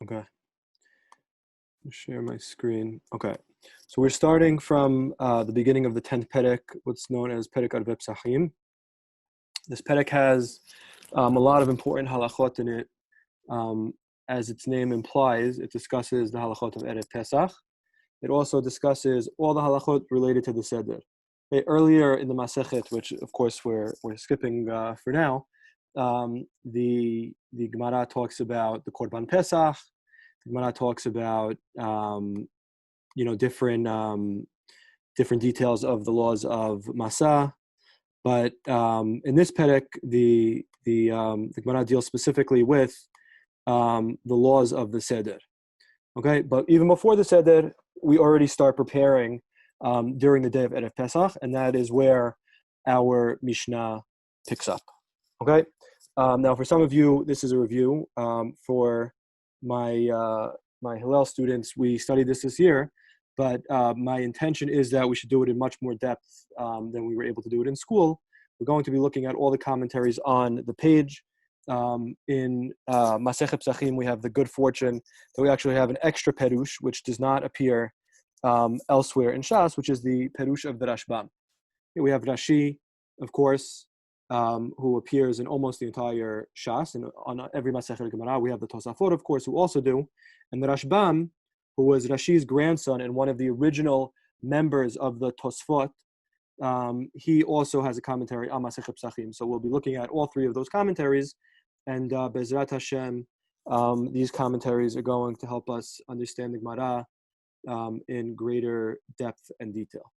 Okay. Share my screen. Okay. So we're starting from the beginning of the 10th Perek, what's known as Perek Rabbi Pesahim. This Perek has a lot of important halachot in it. As its name implies, it discusses the halachot of Erev Pesach. It also discusses all the halachot related to the Seder. Okay, earlier in the Masechet, which of course we're skipping for now, the Gemara talks about the Korban Pesach. The Gemara talks about different details of the laws of Masa, but in this Perek, the Gemara deals specifically with the laws of the Seder. Okay, but even before the Seder, we already start preparing during the day of Erev Pesach, and that is where our Mishnah picks up. Okay, now for some of you, this is a review. For my Hillel students, we studied this year, but my intention is that we should do it in much more depth than we were able to do it in school. We're going to be looking at all the commentaries on the page. In Masechet Pesachim, we have the good fortune that we actually have an extra perush, which does not appear elsewhere in Shas, which is the perush of the Rashbam. We have Rashi, of course, who appears in almost the entire Shas, and on every Masechet Gemara. We have the Tosafot, of course, who also do, and the Rashbam, who was Rashi's grandson and one of the original members of the Tosfot. He also has a commentary on Masechet Pesachim. So we'll be looking at all three of those commentaries, and Bezrat Hashem, these commentaries are going to help us understand the Gemara in greater depth and detail.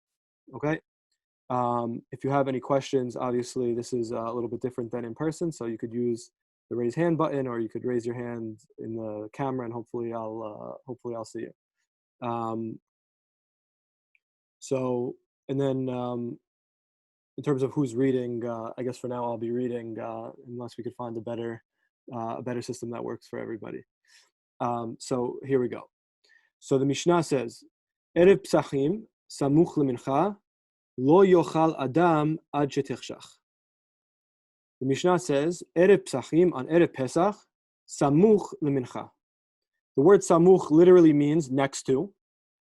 Okay? If you have any questions, obviously this is a little bit different than in person, so you could use the raise hand button, or you could raise your hand in the camera, and hopefully I'll see you. And then in terms of who's reading, I guess for now I'll be reading, unless we could find a better system that works for everybody. So here we go. So the Mishnah says, Erev Pesachim samuch lemincha lo yochal adam ad shetechshach. The Mishnah says, Erev Pesachim, on Erev Pesach, samuch lemincha. The word samuch literally means next to.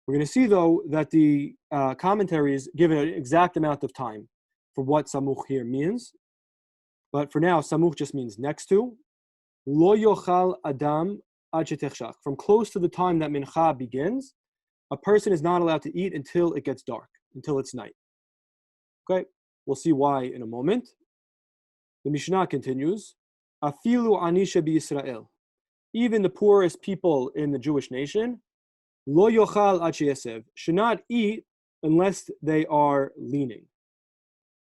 We're going to see, though, that the commentaries give an exact amount of time for what samuch here means. But for now, samuch just means next to. Lo yochal adam ad shetechshach. From close to the time that mincha begins, a person is not allowed to eat until it gets dark, until it's night. Okay, we'll see why in a moment. The Mishnah continues, Afilu anisha b'Yisrael. Even the poorest people in the Jewish nation, lo yochal ad sheyesev, should not eat unless they are leaning.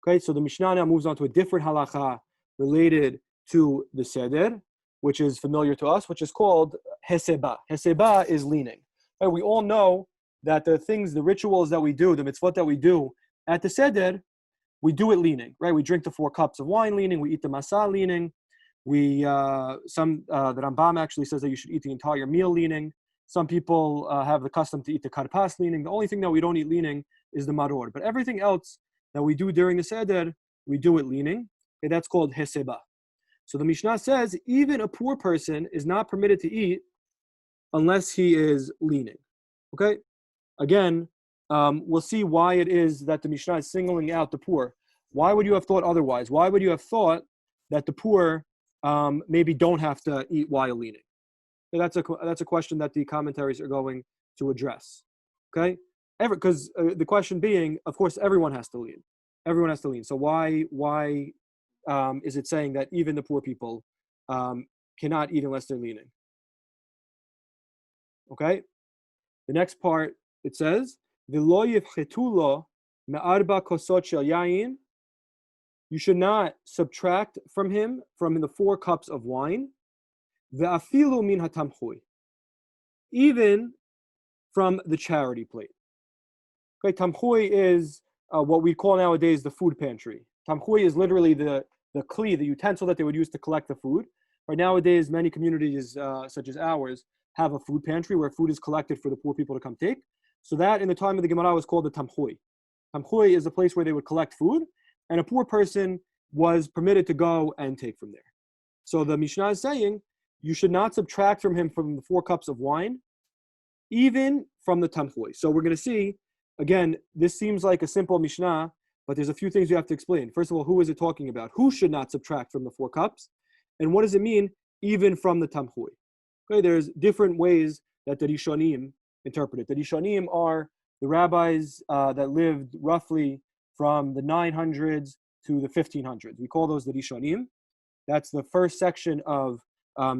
Okay, so the Mishnah now moves on to a different halacha related to the Seder, which is familiar to us, which is called heseba. Heseba is leaning. Right, we all know that the rituals that we do, the mitzvot that we do at the Seder, we do it leaning, right? We drink the 4 cups of wine leaning, we eat the masa leaning, the Rambam actually says that you should eat the entire meal leaning. Some people have the custom to eat the karpas leaning. The only thing that we don't eat leaning is the maror. But everything else that we do during the Seder, we do it leaning. Okay, that's called heseba. So the Mishnah says, even a poor person is not permitted to eat unless he is leaning. Okay? Again, we'll see why it is that the Mishnah is singling out the poor. Why would you have thought otherwise? Why would you have thought that the poor maybe don't have to eat while leaning? Okay, that's a question that the commentaries are going to address. Okay, because the question being, of course, everyone has to lean. Everyone has to lean. So why is it saying that even the poor people cannot eat unless they're leaning? Okay, the next part it says, "V'lo yifchetulo me'arba kosot shel yayin." You should not subtract from the 4 cups of wine. Ve'afilu min hatamchui, even from the charity plate. Okay, tamchui is what we call nowadays the food pantry. Tamchui is literally the kli, the utensil that they would use to collect the food. Right, nowadays, many communities such as ours have a food pantry where food is collected for the poor people to come take. So that in the time of the Gemara was called the tamchui. Tamchui is a place where they would collect food, and a poor person was permitted to go and take from there. So the Mishnah is saying you should not subtract from him from the 4 cups of wine, even from the tamchui. So we're going to see, again, this seems like a simple Mishnah, but there's a few things we have to explain. First of all, who is it talking about? Who should not subtract from the 4 cups? And what does it mean, even from the tamchui? Okay, there's different ways that the Rishonim interpret it. The Rishonim are the rabbis that lived roughly from the 900s to the 1500s. We call those the Rishonim. That's the first section of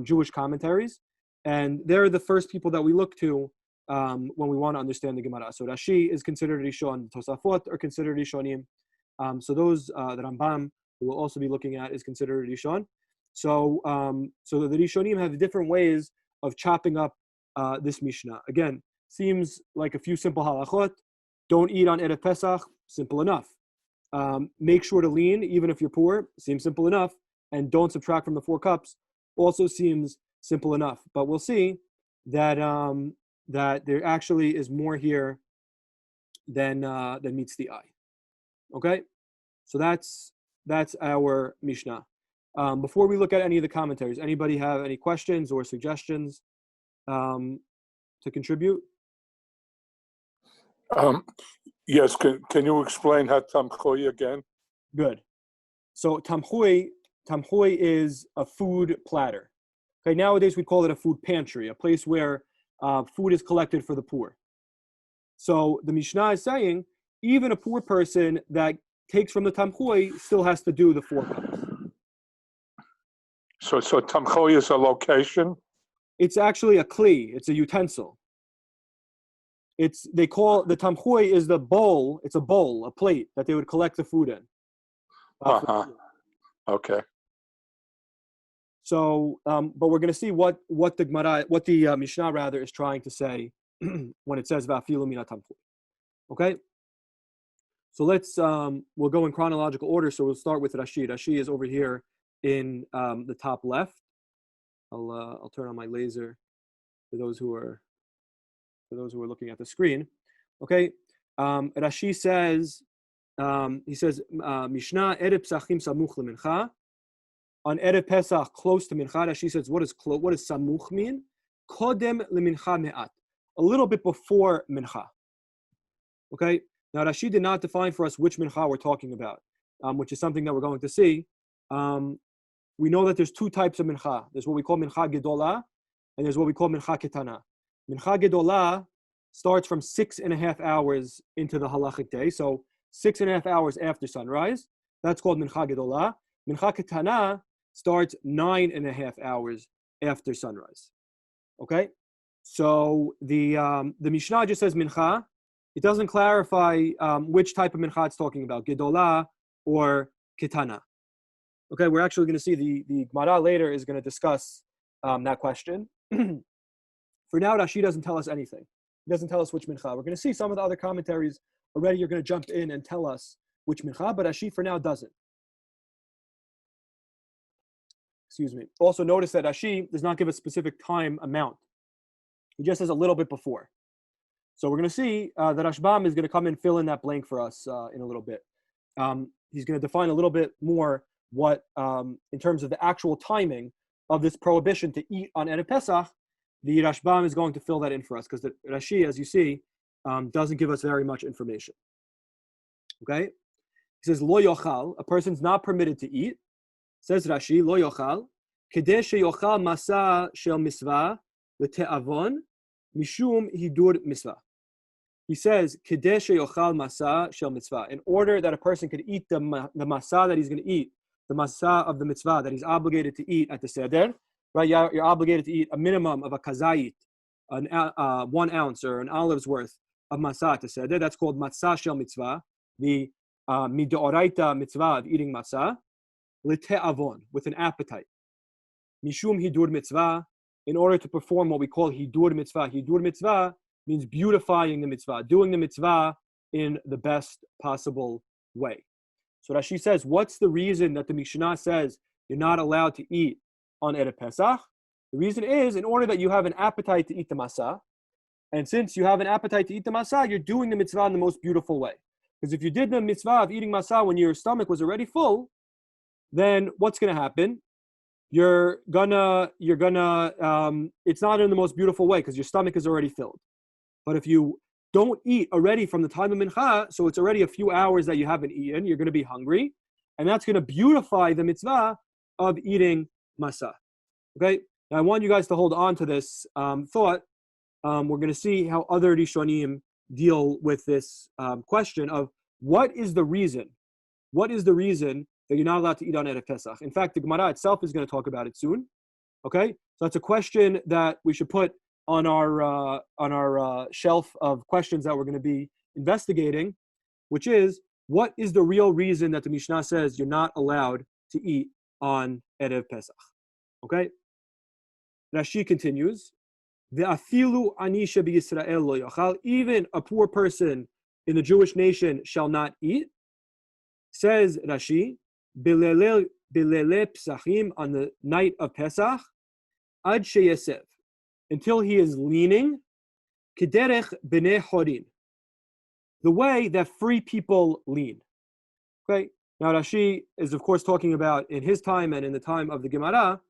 Jewish commentaries. And they're the first people that we look to when we want to understand the Gemara. So Rashi is considered Rishon. Tosafot are considered Rishonim. So those, the Rambam, who we'll also be looking at, is considered Rishon. So the Rishonim have different ways of chopping up this Mishnah. Again, seems like a few simple halachot. Don't eat on Erev Pesach, simple enough. Make sure to lean, even if you're poor, seems simple enough. And don't subtract from the 4 cups, also seems simple enough. But we'll see that that there actually is more here than meets the eye. Okay, so that's our Mishnah. Before we look at any of the commentaries, anybody have any questions or suggestions to contribute? Yes, can you explain how tamchui again? Good. So tamchui is a food platter. Okay, nowadays we call it a food pantry, a place where food is collected for the poor. So the Mishnah is saying even a poor person that takes from the tamchui still has to do the 4 cups. So tamchui is a location? It's actually a kli. It's a utensil. They call the tamchui is the bowl. It's a bowl, a plate that they would collect the food in. Okay. So, but we're going to see what the Mishnah rather is trying to say when it says va'afilu mina tamchui. Okay. So we'll go in chronological order. So we'll start with Rashi. Rashi is over here in the top left. I'll turn on my laser for those who are looking at the screen. Okay. Rashi says, Mishnah Erev Pesachim samuch lemincha. On Erev Pesach, close to Mincha, Rashi says, what does samuch mean? Kodem lemincha me'at. A little bit before Mincha. Okay? Now, Rashi did not define for us which Mincha we're talking about, which is something that we're going to see. We know that there's 2 types of Mincha. There's what we call Mincha Gedolah, and there's what we call Mincha Ketana. Mincha Gedolah starts from 6.5 hours into the halachic day. So 6.5 hours after sunrise. That's called Mincha Gedolah. Mincha Ketana starts 9.5 hours after sunrise. Okay? So the Mishnah just says Mincha. It doesn't clarify which type of Mincha it's talking about, Gedolah or Ketana. Okay, we're actually going to see the Gemara later is going to discuss that question. For now, Rashi doesn't tell us anything. He doesn't tell us which Mincha. We're going to see some of the other commentaries already are going to jump in and tell us which Mincha, but Rashi for now doesn't. Excuse me. Also notice that Rashi does not give a specific time amount. He just says a little bit before. So we're going to see that Rashbam is going to come and fill in that blank for us in a little bit. He's going to define a little bit more what, in terms of the actual timing of this prohibition to eat on Erev Pesach, the Rashbam is going to fill that in for us because the Rashi, as you see, doesn't give us very much information. Okay? He says, Lo yochal, a person's not permitted to eat. Says Rashi, Lo yochal, kedeh sheyochal masa shel misvah v'te'avon mishum hidur misvah. He says, kedeh sheyochal masa shel mitzvah, in order that a person could eat the masa that he's going to eat, the masa of the mitzvah that he's obligated to eat at the seder, right? You're obligated to eat a minimum of a kazait, 1 ounce or an olive's worth of masa at the seder. That's called matzah shel mitzvah, the midoraita mitzvah of eating matzah, l'te'avon, with an appetite. Mishum hidur mitzvah, in order to perform what we call hidur mitzvah. Hidur mitzvah means beautifying the mitzvah, doing the mitzvah in the best possible way. So Rashi says, what's the reason that the Mishnah says you're not allowed to eat on Erev Pesach? The reason is in order that you have an appetite to eat the matzah. And since you have an appetite to eat the matzah, you're doing the mitzvah in the most beautiful way. Because if you did the mitzvah of eating matzah when your stomach was already full, then what's going to happen? it's not in the most beautiful way because your stomach is already filled. But if you don't eat already from the time of mincha, so it's already a few hours that you haven't eaten, you're going to be hungry, and that's going to beautify the mitzvah of eating masa. Okay, now I want you guys to hold on to this thought. We're going to see how other Rishonim deal with this question of what is the reason that you're not allowed to eat on Erev Pesach. In fact, the Gemara itself is going to talk about it soon. Okay, so that's a question that we should put on our shelf of questions that we're going to be investigating, which is, what is the real reason that the Mishnah says you're not allowed to eat on Erev Pesach? Okay, Rashi continues, "Ve'afilu ani she'b'Yisrael lo yachal," even a poor person in the Jewish nation shall not eat. Says Rashi, "Bilele Pesachim," on the night of Pesach, ad sheyesev, until he is leaning, kederech b'nei horin, the way that free people lean. Okay, now Rashi is of course talking about in his time and in the time of the Gemara,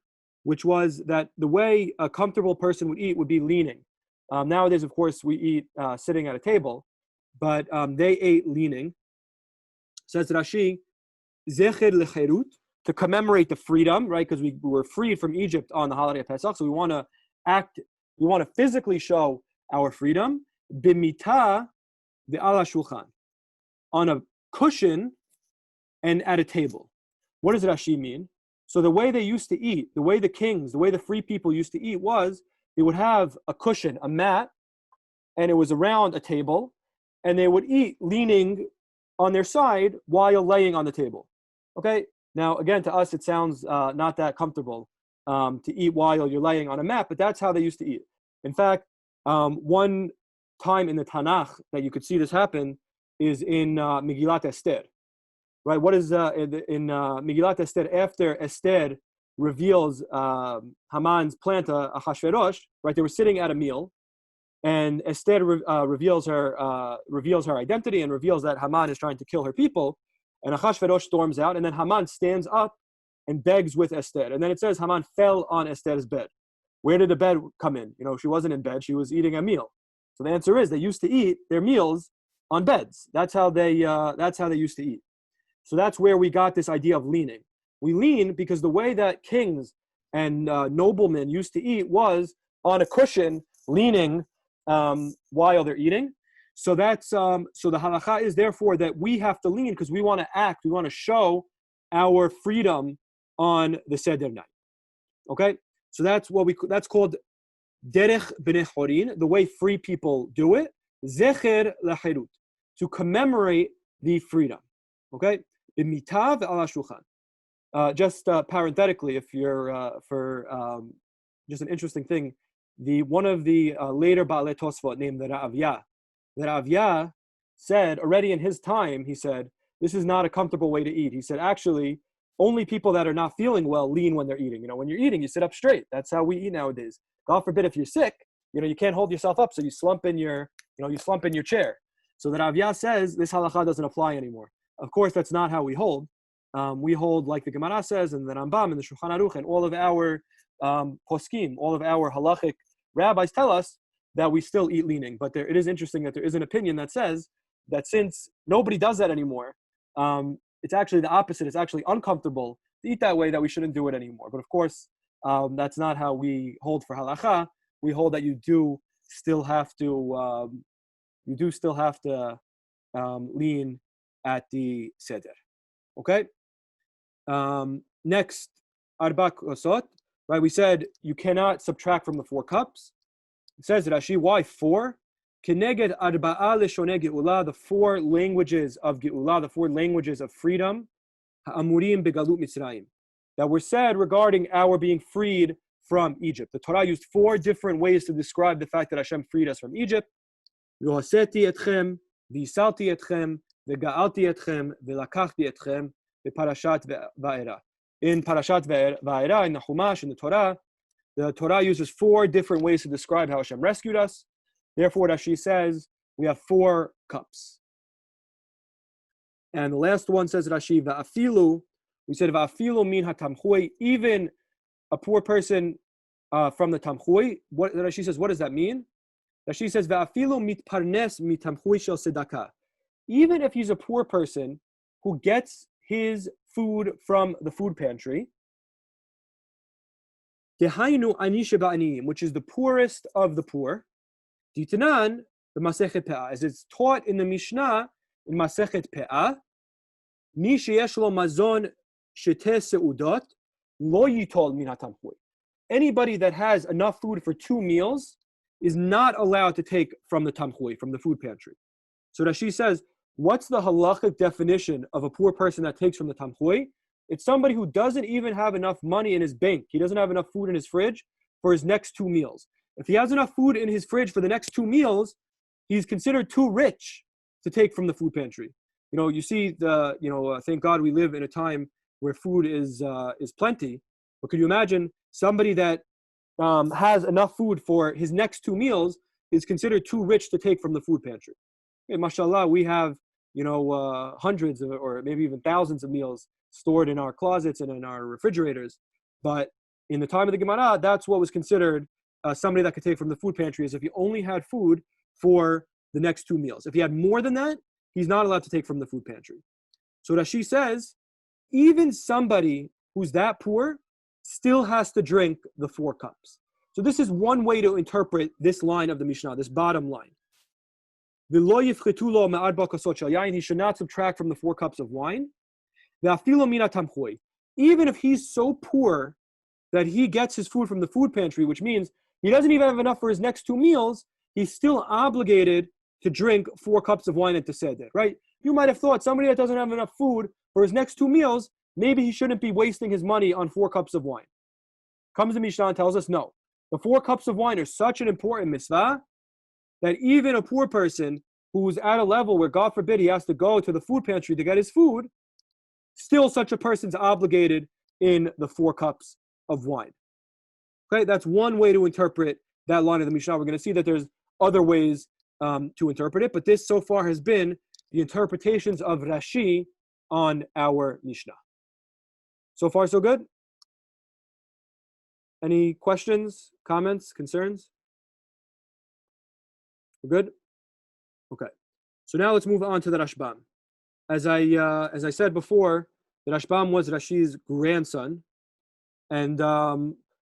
which was that the way a comfortable person would eat would be leaning. Nowadays, of course, we eat sitting at a table, but they ate leaning. Says Rashi, zecher lecherut, to commemorate the freedom, right? Because we were freed from Egypt on the holiday of Pesach, so we want to physically show our freedom. B'mita ve'ala shulchan, on a cushion and at a table. What does Rashi mean? So the way they used to eat, the way the free people used to eat was they would have a cushion, a mat, and it was around a table, and they would eat leaning on their side while laying on the table. Okay? Now, again, to us, it sounds not that comfortable to eat while you're laying on a mat, but that's how they used to eat. In fact, one time in the Tanakh that you could see this happen is in Megillat Esther. Right? What is in Megillat Esther, after Esther reveals Haman's plan to Ahashverosh, right? They were sitting at a meal, and Esther reveals her identity and reveals that Haman is trying to kill her people, and Ahashverosh storms out, and then Haman stands up and begs with Esther, and then it says Haman fell on Esther's bed. Where did the bed come in? She wasn't in bed; she was eating a meal. So the answer is they used to eat their meals on beds. That's how they used to eat. So that's where we got this idea of leaning. We lean because the way that kings and noblemen used to eat was on a cushion, leaning while they're eating. So that's so the halakha is therefore that we have to lean because we want to act, we want to show our freedom on the Seder night. Okay, so that's called derech b'nei horin, the way free people do it. Zecher lacherut, to commemorate the freedom. Okay. B'mitav ala shulchan. Just parenthetically, if you're for just an interesting thing, one of the later Baalei Tosfot named the Ravya said already in his time, he said, this is not a comfortable way to eat. He said, actually, only people that are not feeling well lean when they're eating. When you're eating, you sit up straight. That's how we eat nowadays. God forbid if you're sick, you can't hold yourself up, so you slump in your chair. So the Ravya says this halakha doesn't apply anymore. Of course, that's not how we hold. We hold like the Gemara says, and the Rambam, and the Shulchan Aruch, and all of our poskim, all of our halachic rabbis tell us that we still eat leaning. But it is interesting that there is an opinion that says that since nobody does that anymore, it's actually the opposite. It's actually uncomfortable to eat that way, that we shouldn't do it anymore. But of course, that's not how we hold for halakha. We hold that you do still have to lean at the seder. Okay. Next, arba kosot. Right, we said you cannot subtract from the 4 cups. It says Rashi, why 4? Keneged arba'a leshonei geula, the 4 languages of geula, the 4 languages of freedom, ha'amurim begalut Mitzrayim, that were said regarding our being freed from Egypt. The Torah used 4 different ways to describe the fact that Hashem freed us from Egypt. V'hoseti etchem, v'isalti etchem, v'ga'alti etchem, v'lakachti etchem, v'parashat va'era. In Parashat Va'era, in the Chumash, in the Torah uses 4 different ways to describe how Hashem rescued us. Therefore, Rashi says we have 4 cups. And the last one says Rashi, Va'afilu, we said Va'afilu min hatamchui, even a poor person from the tamchui. What Rashi says, what does that mean? Rashi says, "Ve'afilu mitparnes mitamchui shel sedaka." Even if he's a poor person who gets his food from the food pantry, dehainu ani sheba'aniyim, which is the poorest of the poor. Ditanan, the Masechet Pe'ah, as it's taught in the Mishnah in Masechet Pe'ah, mi sheyesh lo mazon sheteh seudot lo yitol min hatamchui. Anybody that has enough food for 2 meals is not allowed to take from the tamchui, from the food pantry. So Rashi says, what's the halachic definition of a poor person that takes from the tamchui? It's somebody who doesn't even have enough money in his bank. He doesn't have enough food in his fridge for his next 2 meals. If he has enough food in his fridge for the next 2 meals, he's considered too rich to take from the food pantry. You see thank God we live in a time where food is plenty. But could you imagine somebody that has enough food for his next 2 meals is considered too rich to take from the food pantry? Okay, mashallah, we have hundreds of, or maybe even thousands of meals stored in our closets and in our refrigerators. But in the time of the Gemara, that's what was considered somebody that could take from the food pantry, is if he only had food for the next 2 meals. If he had more than that, he's not allowed to take from the food pantry. So Rashi says, even somebody who's that poor still has to drink the 4 cups. So this is one way to interpret this line of the Mishnah, this bottom line. He should not subtract from the 4 cups of wine. Even if he's so poor that he gets his food from the food pantry, which means he doesn't even have enough for his next 2 meals, he's still obligated to drink 4 cups of wine at the seder, right? You might have thought somebody that doesn't have enough food for his next 2 meals, maybe he shouldn't be wasting his money on 4 cups of wine. Comes the Mishnah and tells us, no. The 4 cups of wine are such an important mitzvah that even a poor person who's at a level where, God forbid, he has to go to the food pantry to get his food, still such a person's obligated in the 4 cups of wine. Okay, that's one way to interpret that line of the Mishnah. We're going to see that there's other ways to interpret it, but this so far has been the interpretations of Rashi on our Mishnah. So far, so good? Any questions, comments, concerns? We're good? Okay. So now let's move on to the Rashbam. As I said before, the Rashbam was Rashi's grandson. And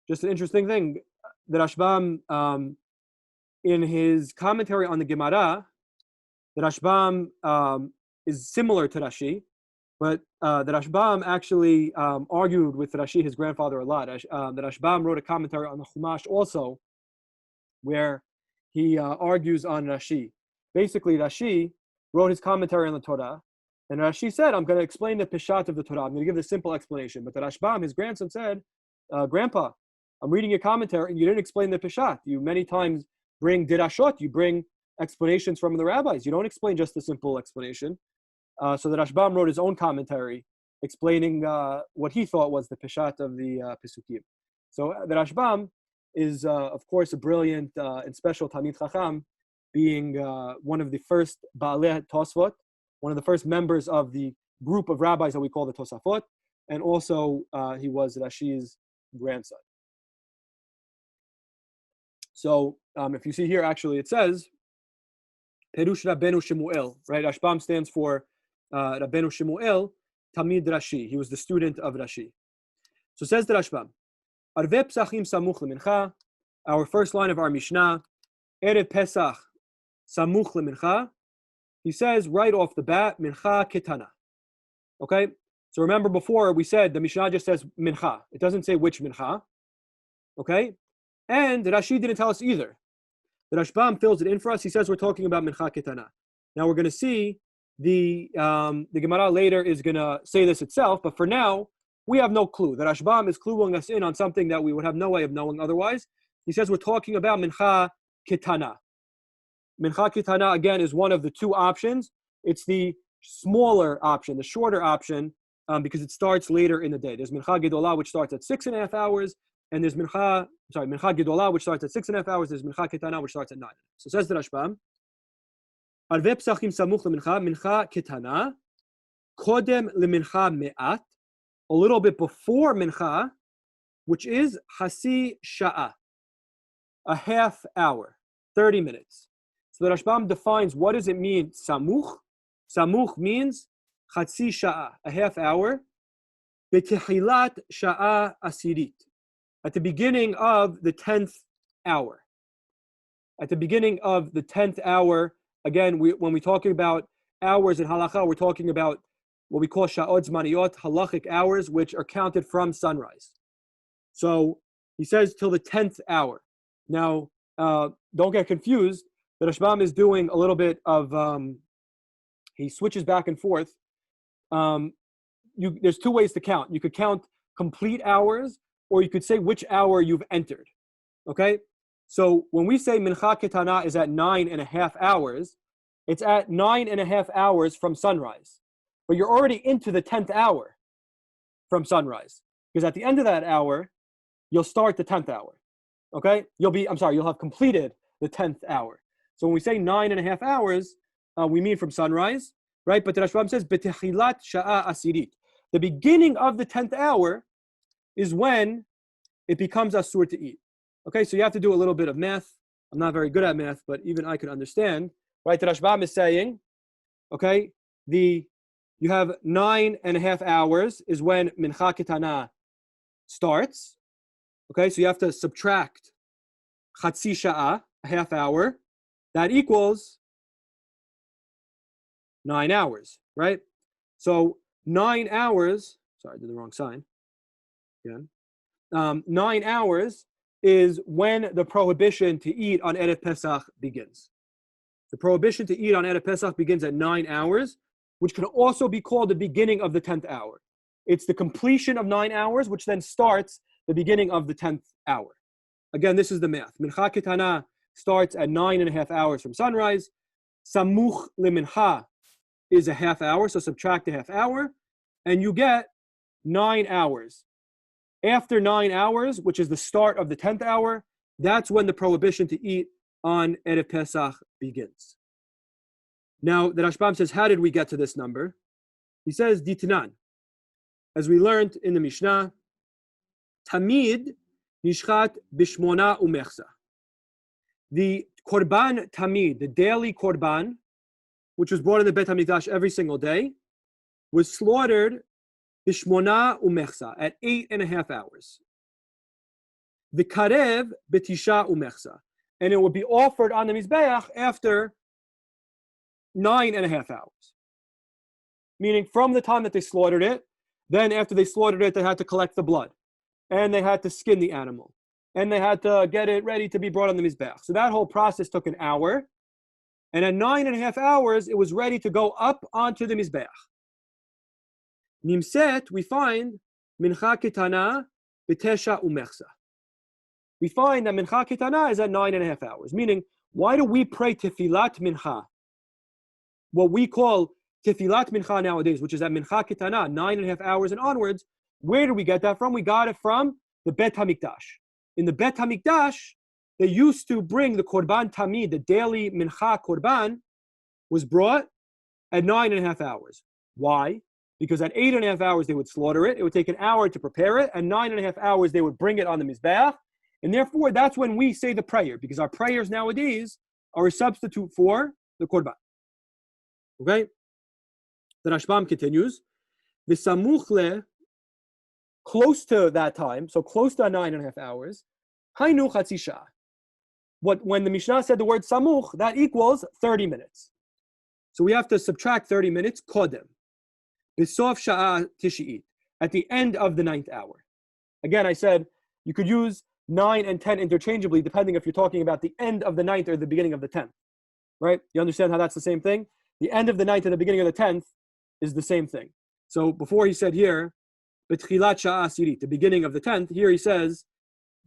just an interesting thing, the Rashbam, in his commentary on the Gemara, the Rashbam is similar to Rashi, but the Rashbam actually argued with Rashi, his grandfather, a lot. The Rashbam wrote a commentary on the Chumash also, where he argues on Rashi. Basically, Rashi wrote his commentary on the Torah, and Rashi said, I'm going to explain the Peshat of the Torah. I'm going to give the simple explanation. But the Rashbam, his grandson, said, Grandpa, I'm reading your commentary, and you didn't explain the Peshat. You many times bring dirashot, you bring explanations from the rabbis. You don't explain just the simple explanation. So the Rashbam wrote his own commentary explaining what he thought was the Peshat of the Pesukim. So the Rashbam is, of course, a brilliant and special Talmid Chacham, being one of the first Baalei Tosfot, one of the first members of the group of rabbis that we call the Tosafot, and also he was Rashi's grandson. So if you see here, actually, it says, Perush Rabbeinu Shemuel, right? Rashbam stands for Rabbeinu Shemuel, Talmid Rashi. He was the student of Rashi. So says the Rashbam, Arvei Pesachim Samuch Lemincha, our first line of our Mishnah, Erev Pesach Samuch Lemincha. He says right off the bat, Mincha Ketana. Okay? So remember before we said the Mishnah just says Mincha. It doesn't say which Mincha. Okay? And Rashi didn't tell us either. The Rashbam fills it in for us. He says we're talking about Mincha Ketana. Now we're going to see the Gemara later is going to say this itself, but for now, we have no clue. The Rashbam is cluing us in on something that we would have no way of knowing otherwise. He says we're talking about Mincha Ketana. Mincha Ketana, again, is one of the 2 options. It's the smaller option, the shorter option, because it starts later in the day. There's Mincha Gedolah, which starts at 6.5 hours, and there's Mincha Gedolah, which starts at 6.5 hours. There's Mincha Ketana, which starts at 9. So says the Rashbam, Arvei Pesachim Samuch Lemincha, Mincha Ketana, Kodem Lemincha Me'at, a little bit before Mincha, which is hasi sha'a, a half hour, 30 minutes. So the Rashbam defines what does it mean, samuch. Samuch means hasi sha'a, a half hour, b'techilat sha'a asirit, at the beginning of the 10th hour. At the beginning of the 10th hour, again, when we're talking about hours in halakha, we're talking about what we call sha'ot zmaniyot, halachic hours, which are counted from sunrise. So he says till the 10th hour. Now, don't get confused. The Rashbam is doing a little bit of, he switches back and forth. There's two ways to count. You could count complete hours, or you could say which hour you've entered. Okay? So when we say mincha ketana is at 9.5 hours, it's at 9.5 hours from sunrise. But you're already into the 10th hour from sunrise. Because at the end of that hour, you'll start the 10th hour. Okay? You'll have completed the 10th hour. So when we say 9.5 hours, we mean from sunrise, right? But the Rashbam says, B'techilat sha'a asirit. The beginning of the 10th hour is when it becomes asur to eat. Okay, so you have to do a little bit of math. I'm not very good at math, but even I can understand, right? The Rashbam is saying, okay, you have 9.5 hours is when mincha ketana starts. Okay, so you have to subtract chatzi sha'a, a half hour. That equals 9 hours, right? So 9 hours, sorry, I did the wrong sign. Again. 9 hours is when the prohibition to eat on Erev Pesach begins. The prohibition to eat on Erev Pesach begins at 9 hours, which can also be called the beginning of the 10th hour. It's the completion of 9 hours, which then starts the beginning of the 10th hour. Again, this is the math. Mincha ketana starts at 9.5 hours from sunrise. Samuch lemincha is a half hour, so subtract a half hour, and you get 9 hours. After 9 hours, which is the start of the 10th hour, that's when the prohibition to eat on Erev Pesach begins. Now, the Rashbam says, how did we get to this number? He says, Ditnan. As we learned in the Mishnah, Tamid nishchat bishmona umechsa. The korban tamid, the daily korban, which was brought in the Bet HaMikdash every single day, was slaughtered bishmona umechsa, at 8.5 hours. The karev betisha umechsa, and it would be offered on the Mizbeach after 9.5 hours. Meaning from the time that they slaughtered it, then after they slaughtered it, they had to collect the blood, and they had to skin the animal, and they had to get it ready to be brought on the Mizbeach. So that whole process took an hour, and at 9.5 hours, it was ready to go up onto the Mizbeach. Nimset, we find mincha ketana b'tesha umechsa. We find that mincha ketana is at 9.5 hours. Meaning, why do we pray tefilat mincha? What we call tefilat mincha nowadays, which is at mincha ketana, 9.5 hours and onwards. Where do we get that from? We got it from the Bet HaMikdash. In the Bet HaMikdash, they used to bring the korban tamid, the daily mincha korban, was brought at 9.5 hours. Why? Because at 8.5 hours they would slaughter it. It would take an hour to prepare it, and 9.5 hours they would bring it on the Mizbeach. And therefore, that's when we say the prayer, because our prayers nowadays are a substitute for the korban. Okay? The Rashbam continues, V'samuch close to that time, so close to 9.5 hours, Hainu chatzi sha'a. When the Mishnah said the word samuch, that equals 30 minutes. So we have to subtract 30 minutes, kodem. B'sof sha'a tishi'it, at the end of the 9th hour. Again, I said you could use 9 and 10 interchangeably, depending if you're talking about the end of the 9th or the beginning of the 10th. Right? You understand how that's the same thing? The end of the 9th and the beginning of the 10th is the same thing. So before he said here, b'tchilat sha'a asirit, the beginning of the 10th, here he says,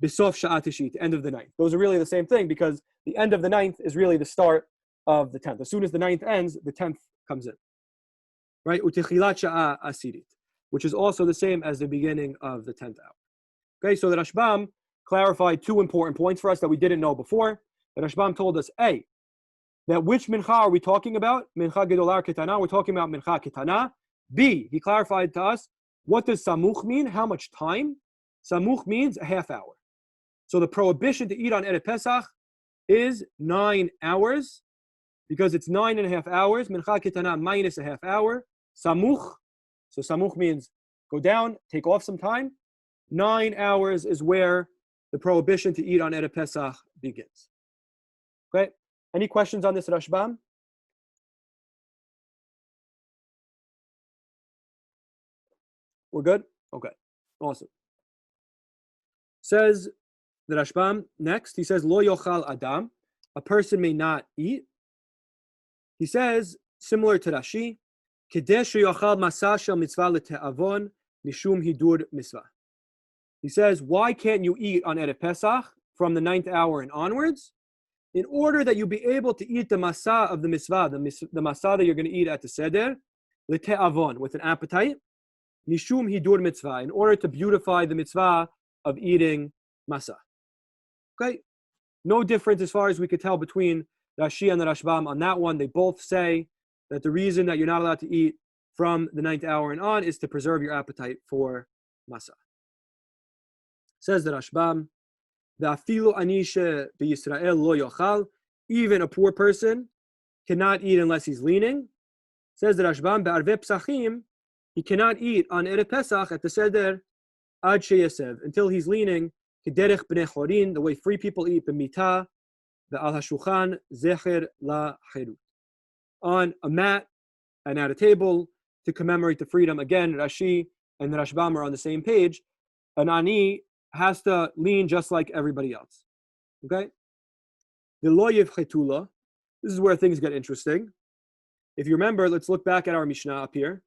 b'sof sha'a tishit, end of the 9th. Those are really the same thing, because the end of the 9th is really the start of the 10th. As soon as the 9th ends, the 10th comes in. Right? U'tchilat sha'a asirit, which is also the same as the beginning of the 10th hour. Okay, so the Rashbam clarified 2 important points for us that we didn't know before. The Rashbam told us, A, that which mincha are we talking about? Mincha gedolah ketana, we're talking about mincha ketana. B, he clarified to us, what does samuch mean? How much time? Samuch means a half hour. So the prohibition to eat on Erev Pesach is 9 hours, because it's 9.5 hours. Mincha ketana minus a half hour. Samuch. So samuch means go down, take off some time. 9 hours is where the prohibition to eat on Erev Pesach begins. Okay? Any questions on this Rashbam? We're good? Okay. Awesome. Says the Rashbam next. He says, Lo yochal adam. A person may not eat. He says, similar to Rashi, Kedesh yochal masa shel mitzvah lete'avon mishum hidur mitzvah. He says, why can't you eat on Erev Pesach from the 9th hour and onwards? In order that you be able to eat the masa of the mitzvah, the masa that you're going to eat at the seder, lete'avon, with an appetite, mishum hidur mitzvah, in order to beautify the mitzvah of eating masa. Okay? No difference as far as we could tell between Rashi and the Rashbam on that one. They both say that the reason that you're not allowed to eat from the 9th hour and on is to preserve your appetite for masa. Says the Rashbam, "V'afilu anisha b'Yisrael lo yochal." Even a poor person cannot eat unless he's leaning. Says the Rashbam, "Be'arvei Pesachim," he cannot eat on Erev Pesach at the seder ad sheyesev, until he's leaning. Kederech b'nei chorin, the way free people eat, b'mita ve'al hashulchan zecher la cherut, on a mat and at a table to commemorate the freedom. Again, Rashi and the Rashbam are on the same page. An ani has to lean just like everybody else. Okay? The lo yivchetula. This is where things get interesting. If you remember, let's look back at our Mishnah up here.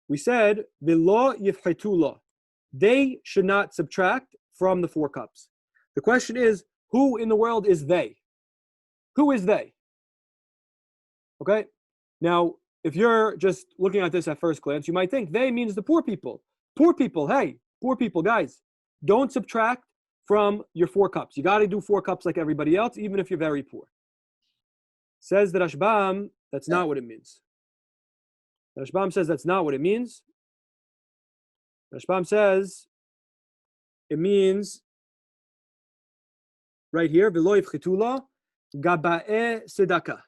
We said, the lo yivchetula. They should not subtract from the 4 cups. The question is, who in the world is they? Who is they? Okay? Now, if you're just looking at this at first glance, you might think they means the poor people. Poor people, hey, poor people, guys, don't subtract from your 4 cups. You got to do 4 cups like everybody else, even if you're very poor. Says the Rashbam, that's not what it means. The Rashbam says that's not what it means. The Rashbam says it means right here, v'lo yivchetula gaba'eh sedakah.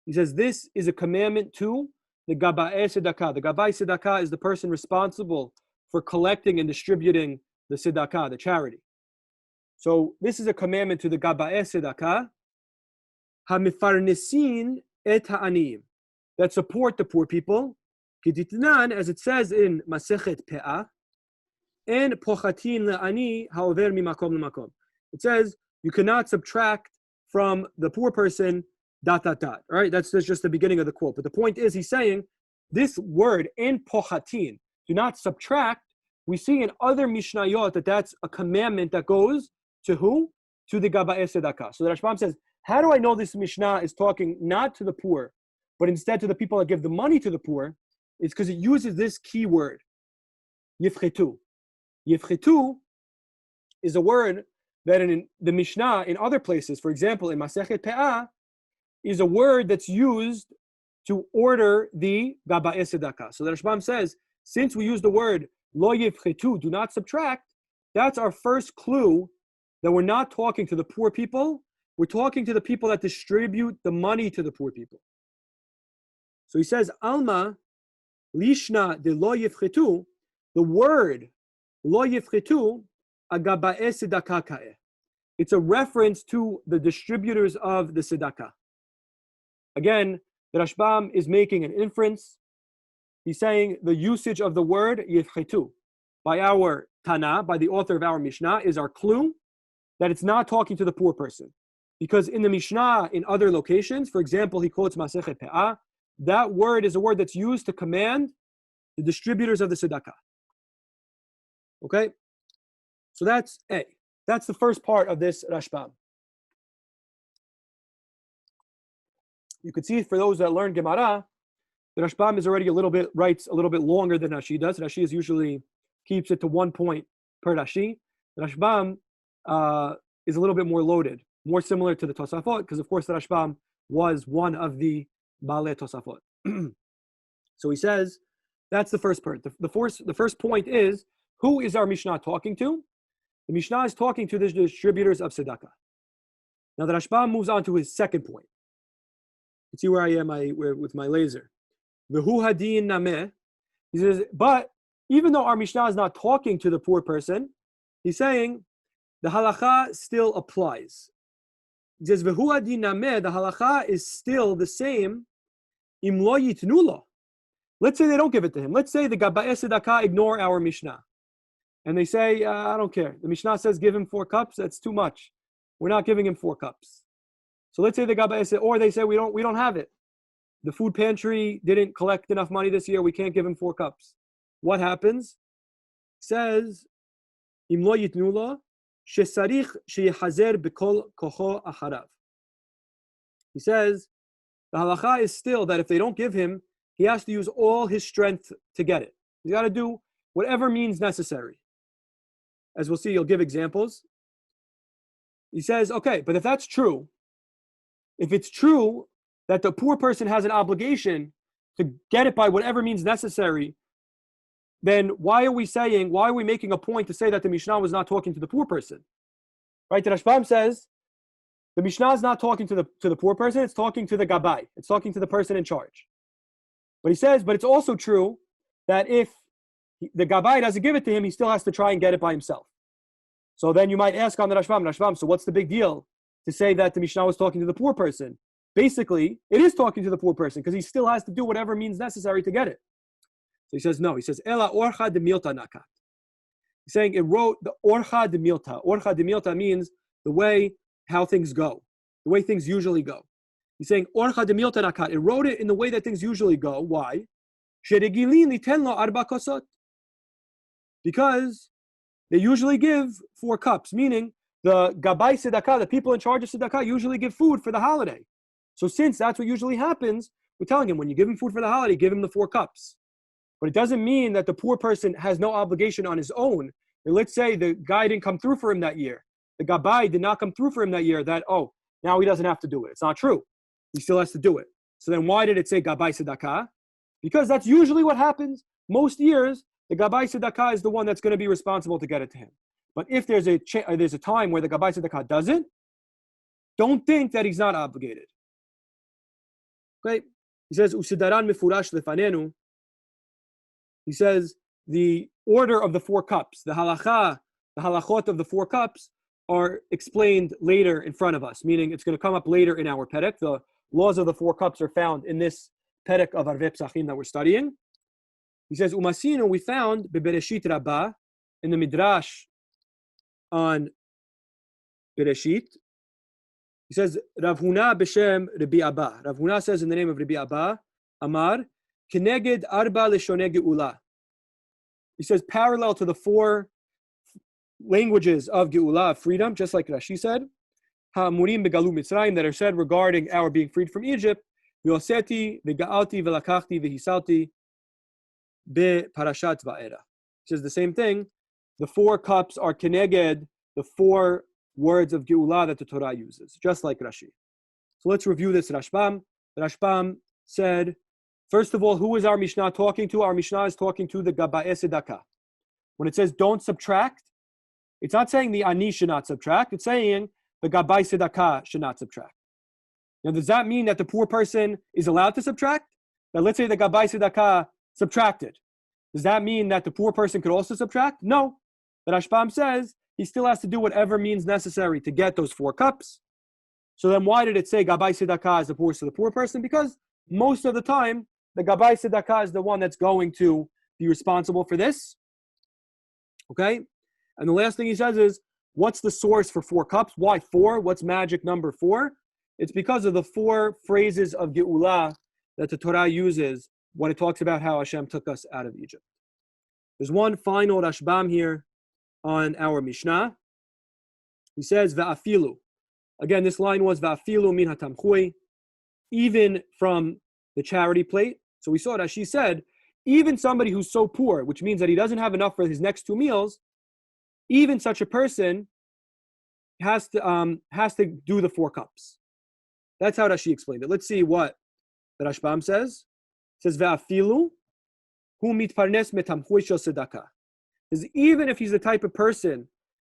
He says this is a commandment to the gaba'eh sedakah. The gaba'eh sedakah is the person responsible for collecting and distributing the sedakah, the charity. So this is a commandment to the gaba'eh sedakah, hamifarnesin et ha'aniyim, that support the poor people. Kiditnan, as it says in Masechet Pe'ah, en pochatin le'ani ha'over mimakom lemakom. It says you cannot subtract from the poor person ... All right, that's just the beginning of the quote. But the point is, he's saying this word en pochatin, do not subtract. We see in other Mishnayot that that's a commandment that goes to who? To the gaba'eh sedakah. So the Rashbam says, how do I know this Mishnah is talking not to the poor, but instead to the people that give the money to the poor? It's because it uses this key word, yifchetu. Yifchetu is a word that in the Mishnah, in other places, for example, in Masechet Pe'ah, is a word that's used to order the gaba'eh sedakah. So the Rashbam says, since we use the word lo yifchetu, do not subtract, that's our first clue that we're not talking to the poor people, we're talking to the people that distribute the money to the poor people. So he says, Alma, lishna de lo yifchetu, the word lo yifchetu, agaba'eh sedakah ka'eh. It's a reference to the distributors of the sedakah. Again, the Rashbam is making an inference. He's saying the usage of the word yifchetu by our Tana, by the author of our Mishnah, is our clue that it's not talking to the poor person. Because in the Mishnah, in other locations, for example, he quotes Masechet Pe'ah, that word is a word that's used to command the distributors of the tzedakah. Okay? So that's A. That's the first part of this Rashbam. You could see for those that learn Gemara, the Rashbam is already writes a little bit longer than Rashi does. Rashi is usually keeps it to 1 point per Rashi. The Rashbam is a little bit more loaded, more similar to the Tosafot, because of course the Rashbam was one of the Baalei Tosafot. So he says, that's the first part. The first point is Who is our Mishnah talking to? The Mishnah is talking to the distributors of tzedakah. Now the Rashbam moves on to his second point. You see where I am with my laser. V'hu hadin nameh. He says, but even though our Mishnah is not talking to the poor person, he's saying the halacha still applies. He says, V'hu hadin nameh, the halacha is still the same. Im lo yitnu lo. Let's say they don't give it to him. Let's say the Gabbai Tzedakah ignore our Mishnah. And they say, I don't care. The Mishnah says give him 4 cups. That's too much. We're not giving him 4 cups. So let's say the Gabbai, or they say we don't have it. The food pantry didn't collect enough money this year. We can't give him 4 cups. What happens? It says, Im lo yitnu lo, shesarich sheyehazer b'kol kocho acharav. He says, the halacha is still that if they don't give him, he has to use all his strength to get it. He's got to do whatever means necessary. As we'll see, he'll give examples. He says, okay, but if that's true, if it's true that the poor person has an obligation to get it by whatever means necessary, then why are we making a point to say that the Mishnah was not talking to the poor person? Right? The Rashbam says, the Mishnah is not talking to the poor person, it's talking to the Gabbai. It's talking to the person in charge. But he says, but it's also true that if the Gabbai doesn't give it to him, he still has to try and get it by himself. So then you might ask on the Rashbam, so what's the big deal to say that the Mishnah was talking to the poor person? Basically, it is talking to the poor person because he still has to do whatever means necessary to get it. So he says, no. He says, Ela orcha de milta nakat. He's saying it wrote the orcha de milta. Orcha de milta means the way how things go, the way things usually go. He's saying orcha de milta nakat. It wrote it in the way that things usually go. Why? Sheregilin liten lo arba kosot. Because they usually give 4 cups, meaning the Gabbai Tzedakah, the people in charge of Tzedakah, usually give food for the holiday. So since that's what usually happens, we're telling him when you give him food for the holiday, give him the 4 cups. But it doesn't mean that the poor person has no obligation on his own. And let's say the guy didn't come through for him that year. The Gabbai did not come through for him that year, that, now he doesn't have to do it. It's not true. He still has to do it. So then why did it say Gabbai Tzedakah? Because that's usually what happens. Most years, the Gabbai Tzedakah is the one that's going to be responsible to get it to him. But if there's a time where the Gabbai Tzedakah doesn't, don't think that he's not obligated. Okay? He says, Usidaran mifurash lefanenu. He says, the order of the 4 cups, the halachot of the 4 cups are explained later in front of us, meaning it's going to come up later in our perek. The laws of the 4 cups are found in this perek of Rabbi Pesahim that we're studying. He says, Umasinu, we found Bereshit Rabbah in the Midrash on Bereshit. He says, Rav Huna b'shem Rabbi Abba. Rav Huna says in the name of Rabbi Abba, Amar, Keneged Arba Leshonei Geula. He says, parallel to the 4 languages of Geula, of freedom, just like Rashi said, Ha'amurim begalu Mitzrayim, that are said regarding our being freed from Egypt, V'oseti, v'ga'alti, v'lakachti, v'hisalti, Parashat Va'era. He says the same thing. The 4 cups are keneged, the 4 words of Geula that the Torah uses, just like Rashi. So let's review this Rashbam. The Rashbam said, first of all, who is our Mishnah talking to? Our Mishnah is talking to the Gabbai Tzedakah. When it says don't subtract, it's not saying the Ani should not subtract. It's saying the Gabbai Tzedakah should not subtract. Now, does that mean that the poor person is allowed to subtract? Now, let's say the Gabbai Tzedakah subtracted. Does that mean that the poor person could also subtract? No. The Rashbam says he still has to do whatever means necessary to get those 4 cups. So then why did it say Gabbai Tzedakah is opposed to the poor person? Because most of the time, the Gabbai Tzedakah is the one that's going to be responsible for this. Okay? And the last thing he says is, what's the source for 4 cups? Why 4? What's magic number 4? It's because of the 4 phrases of Geula that the Torah uses when it talks about how Hashem took us out of Egypt. There's one final Rashbam here on our Mishnah. He says, Va'afilu. Again, this line was Va'afilu min hatamchui, even from the charity plate. So we saw that she said, even somebody who's so poor, which means that he doesn't have enough for his next 2 meals, even such a person has to do the 4 cups. That's how Rashi explained it. Let's see what the Rashbam says. It says, Ve'afilu hu mitparnes metamchui shel tzedakah. is even if he's the type of person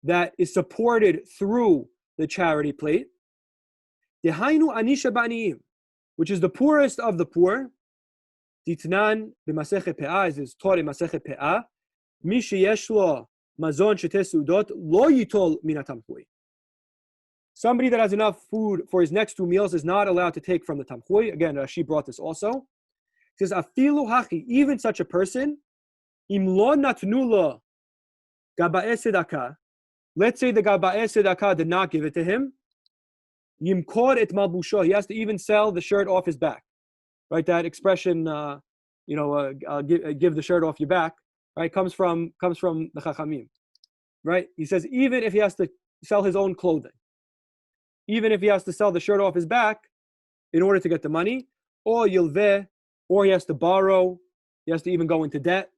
that is supported through the charity plate, Dehainu anisha ba'aniyim, which is the poorest of the poor. Titnan b'masechet pe'ah, is taught in Masechet Pe'ah. Mi sheyesh lo mazon sheteh seudot lo yitol min hatamchui. Somebody that has enough food for his next 2 meals is not allowed to take from the tamchui. Again, Rashi brought this also. He says, afilu hachi, even such a person, im lo natnu lo gaba'eh tzedakah. Let's say the gaba'eh tzedakah did not give it to him. Yimkor et malbusho. He has to even sell the shirt off his back. Right? That expression, give the shirt off your back, right? Comes from the Chachamim. Right? He says even if he has to sell his own clothing, even if he has to sell the shirt off his back in order to get the money, or yilveh, or he has to borrow, he has to even go into debt,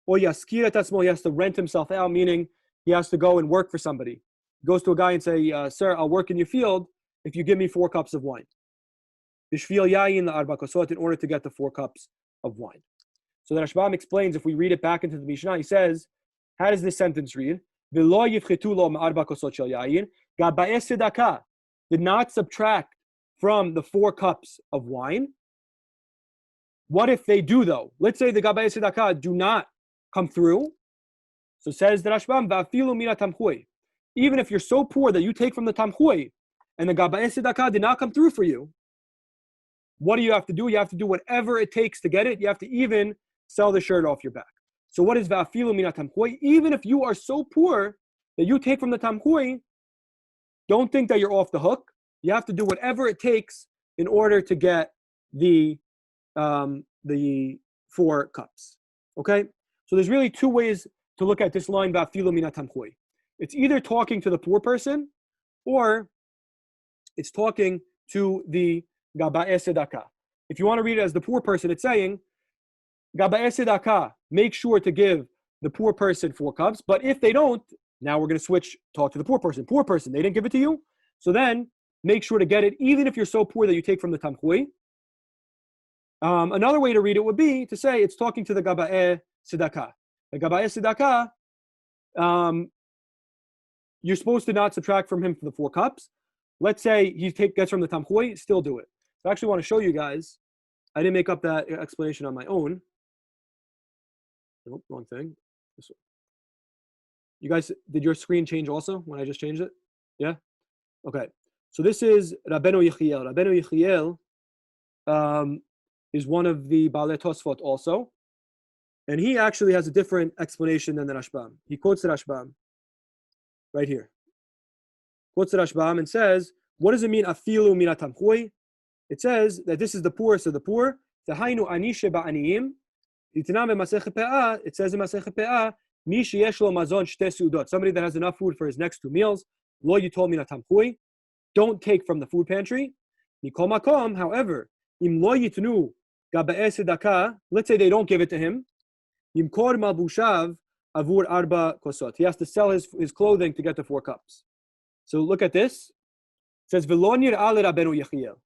or yaskir et atzmo, he has to rent himself out, meaning he has to go and work for somebody. He goes to a guy and say, sir, I'll work in your field if you give me 4 cups of wine. Bishvil yayin la'arba kosot, in order to get the 4 cups of wine. So the Rashbam explains, if we read it back into the Mishnah, he says, how does this sentence read? V'lo yivchetu lo ma'arba kosot shel yayin, gaba'eh tzedakah, did not subtract from the 4 cups of wine. What if they do though? Let's say the gaba'eh tzedakah do not come through. So says the Rashbam, va'afilu mina tamchui. Even if you're so poor that you take from the tamchui, and the gaba'eh tzedakah did not come through for you, what do you have to do? You have to do whatever it takes to get it. You have to even sell the shirt off your back. So what is va'afilu mina tamchui? Even if you are so poor that you take from the tamchui, don't think that you're off the hook. You have to do whatever it takes in order to get the 4 cups. Okay? So there's really 2 ways to look at this line, va'afilu mina tamchui. It's either talking to the poor person, or it's talking to the gaba'eh tzedakah. If you want to read it as the poor person, it's saying, gaba'eh tzedakah, make sure to give the poor person 4 cups, but if they don't, now we're going to switch, talk to the poor person. Poor person, they didn't give it to you, so then make sure to get it, even if you're so poor that you take from the tamchui. Another way to read it would be to say it's talking to the gaba'eh tzedakah. The gaba'eh tzedakah, you're supposed to not subtract from him for the 4 cups. Let's say he gets from the tamchui, still do it. So I actually want to show you guys. I didn't make up that explanation on my own. Nope, wrong thing. This one. You guys, did your screen change also when I just changed it? Yeah? Okay. So this is Rabbeinu Yechiel. Rabbeinu Yechiel is one of the Baalei Tosfot also. And he actually has a different explanation than the Rashbam. He quotes the Rashbam right here. Quotes the Rashbam and says, what does it mean, afilu mina tamchui? It says that this is the poorest of the poor. Tahainu anishe ba'aniyim. Itnam b'masechet pe'ah, it says in Masechet Pe'ah, mi sheyesh lo mazon shteh seudot. Somebody that has enough food for his next 2 meals. Lo yitol mina tamchui. Don't take from the food pantry. Mikol makom, however, im lo yitnu gaba'eh tzedakah, let's say they don't give it to him. Yimkor malbushav avur arba kosot. He has to sell his clothing to get the 4 cups. So look at this. It says, V'lo nir'ah leRabbeinu Yechiel. It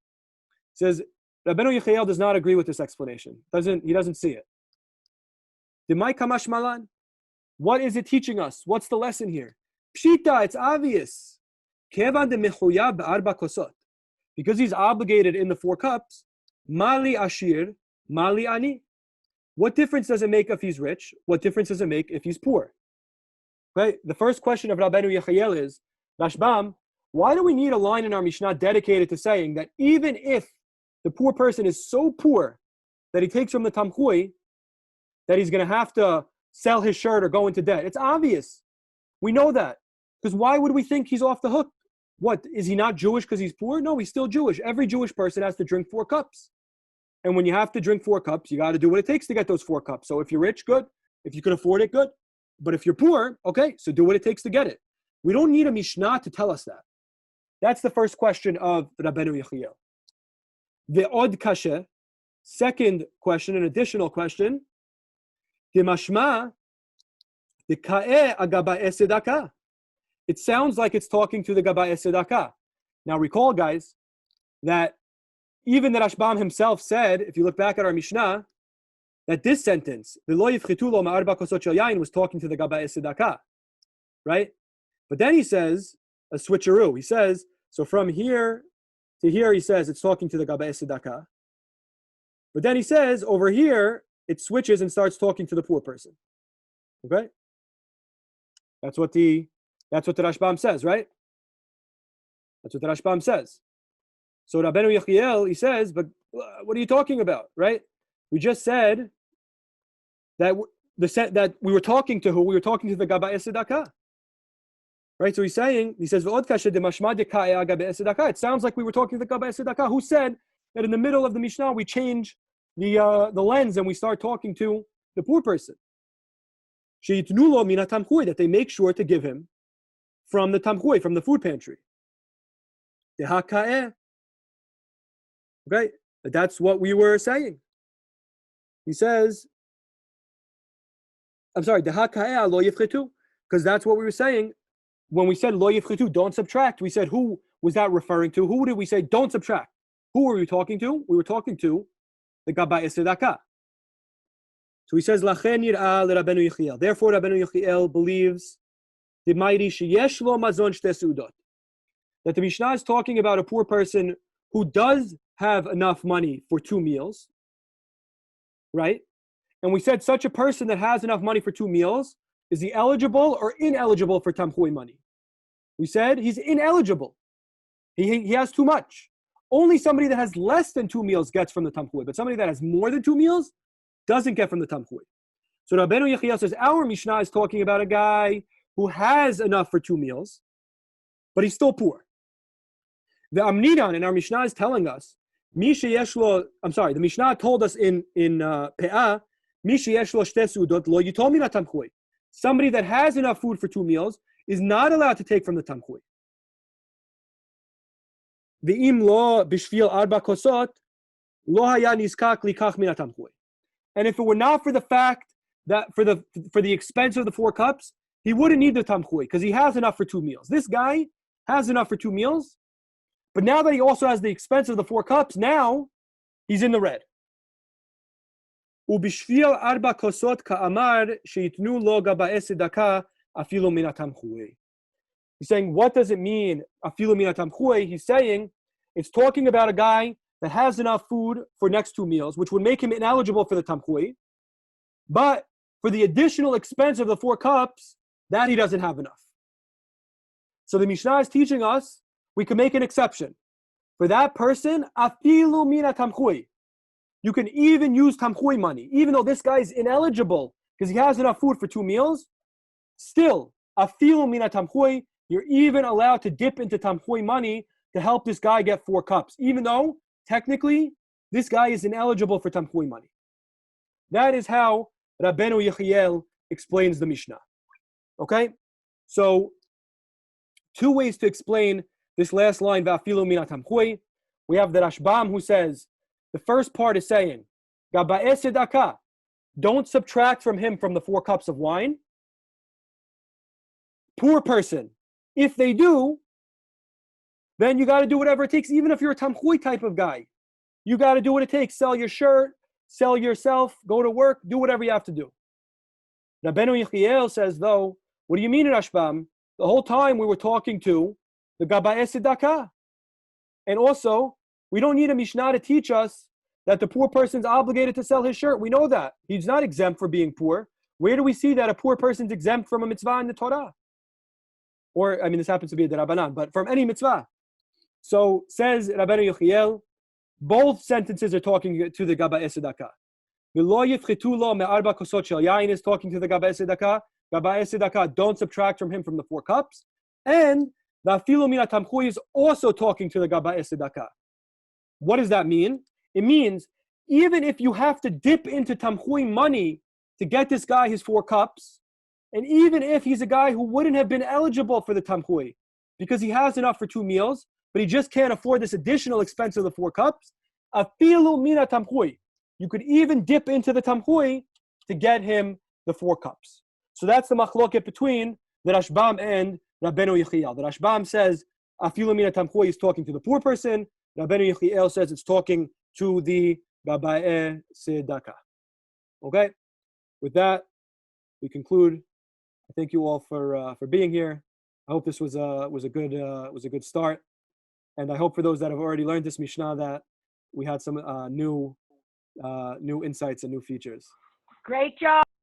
says, Rabbeinu Yechiel does not agree with this explanation. He doesn't see it. Demai kamash malan. What is it teaching us? What's the lesson here? Pshita, it's obvious. Kevan de mechuyav b'arba kosot. Because he's obligated in the 4 cups, mali ashir, mali ani. What difference does it make if he's rich? What difference does it make if he's poor? Right? The first question of Rabbeinu Yechiel is, Rashbam, why do we need a line in our Mishnah dedicated to saying that even if the poor person is so poor that he takes from the tamchui, that he's going to have to sell his shirt or go into debt? It's obvious. We know that. Because why would we think he's off the hook? What, is he not Jewish because he's poor? No, he's still Jewish. Every Jewish person has to drink 4 cups. And when you have to drink 4 cups, you got to do what it takes to get those 4 cups. So if you're rich, good. If you can afford it, good. But if you're poor, okay, so do what it takes to get it. We don't need a Mishnah to tell us that. That's the first question of Rabbeinu Yechiel. The od kashe, second question, an additional question. The mashma, the ka'eh agaba'eh tzedakah. It sounds like it's talking to the gaba'eh tzedakah. Now recall, guys, that even the Rashbam himself said, if you look back at our Mishnah, that this sentence, "V'lo yifchitu lo ma'arba kosot shel yain," was talking to the Gabbai Tzedakah, right? But then he says a switcheroo. He says, so from here to here, he says it's talking to the Gabbai Tzedakah. But then he says over here, it switches and starts talking to the poor person. Okay? That's what the Rashbam says, right? That's what the Rashbam says. So Rabbeinu Yechiel, he says, but what are you talking about, right? We just said that that we were talking to who? We were talking to the Gabbai Tzedakah. Right? So he says, it sounds like we were talking to the Gabbai Tzedakah, who said that in the middle of the Mishnah, we change the lens and we start talking to the poor person. That they make sure to give him from the tamchui, from the food pantry. Okay? That's what we were saying. He says, I'm sorry, because that's what we were saying. When we said lo yifchitu, don't subtract, we said who was that referring to? Who did we say don't subtract? Who were we talking to? We were talking to the Gabbai Tzedakah. So he says, Lachen yir'ah leRabbeinu Yechiel. Therefore, Rabbeinu Yechiel believes that the Mishnah is talking about a poor person who does have enough money for 2 meals, right? And we said such a person that has enough money for 2 meals, is he eligible or ineligible for tamchui money? We said he's ineligible. He has too much. Only somebody that has less than 2 meals gets from the tamchui, but somebody that has more than 2 meals doesn't get from the tamchui. So Rabbeinu Yechiel says our Mishnah is talking about a guy who has enough for 2 meals, but he's still poor. The Amnidan in our Mishnah is telling us, the Mishnah told us in Pe'ah, you told me not tamchui. Somebody that has enough food for 2 meals is not allowed to take from the tamchui. Ve'im lo b'shvil arba kosot lo haya nizkak likach min tamchui. And if it were not for the fact that for the expense of the 4 cups, he wouldn't need the tamchui because he has enough for 2 meals. This guy has enough for 2 meals, but now that he also has the expense of the 4 cups, now he's in the red. Ubishvil arba kosot ka'amar sheitnu lo Gabbai Tzedakah afilu min tamchui. He's saying, what does it mean, afilu min tamchui? He's saying, it's talking about a guy that has enough food for next 2 meals, which would make him ineligible for the tamchui, but for the additional expense of the 4 cups, that he doesn't have enough. So the Mishnah is teaching us, we can make an exception. For that person, afilu min tamchui. You can even use tamchui money, even though this guy is ineligible because he has enough food for 2 meals. Still, afilu min tamchui, you're even allowed to dip into tamchui money to help this guy get 4 cups, even though technically this guy is ineligible for tamchui money. That is how Rabbeinu Yechiel explains the Mishnah. Okay, so 2 ways to explain this last line, va'afilu min tamchui. We have the Rashbam who says, the first part is saying, Gabbai Tzedakah, don't subtract from him from the 4 cups of wine. Poor person, if they do, then you got to do whatever it takes, even if you're a tamchui type of guy. You got to do what it takes. Sell your shirt, sell yourself, go to work, do whatever you have to do. Rabbeinu Yechiel says, though, what do you mean, Rashbam? The whole time we were talking to the Gabbai Tzedakah. And also, we don't need a Mishnah to teach us that the poor person's obligated to sell his shirt. We know that. He's not exempt for being poor. Where do we see that a poor person's exempt from a mitzvah in the Torah? Or, this happens to be a Derabanan, but from any mitzvah. So, says Rabbeinu Yechiel, both sentences are talking to the Gabbai Tzedakah. V'lo yifchitu lo me'arba kosot shel yain is talking to the Gabbai Tzedakah. Gabbai Tzedakah, don't subtract from him from the 4 cups. And the afilu min tamchui is also talking to the Gabbai Tzedakah. What does that mean? It means even if you have to dip into tamchui money to get this guy his 4 cups, and even if he's a guy who wouldn't have been eligible for the tamchui because he has enough for 2 meals, but he just can't afford this additional expense of the 4 cups, afilu min tamchui. You could even dip into the tamchui to get him the 4 cups. So that's the machloket between the Rashbam and Rabbeinu Yechiel. The Rashbam says afilu min tamchui is talking to the poor person. Rabbeinu Yechiel says it's talking to the Gabbai Tzedakah. Okay. With that, we conclude. I thank you all for being here. I hope this was a good start, and I hope for those that have already learned this Mishnah that we had some new insights and new features. Great job.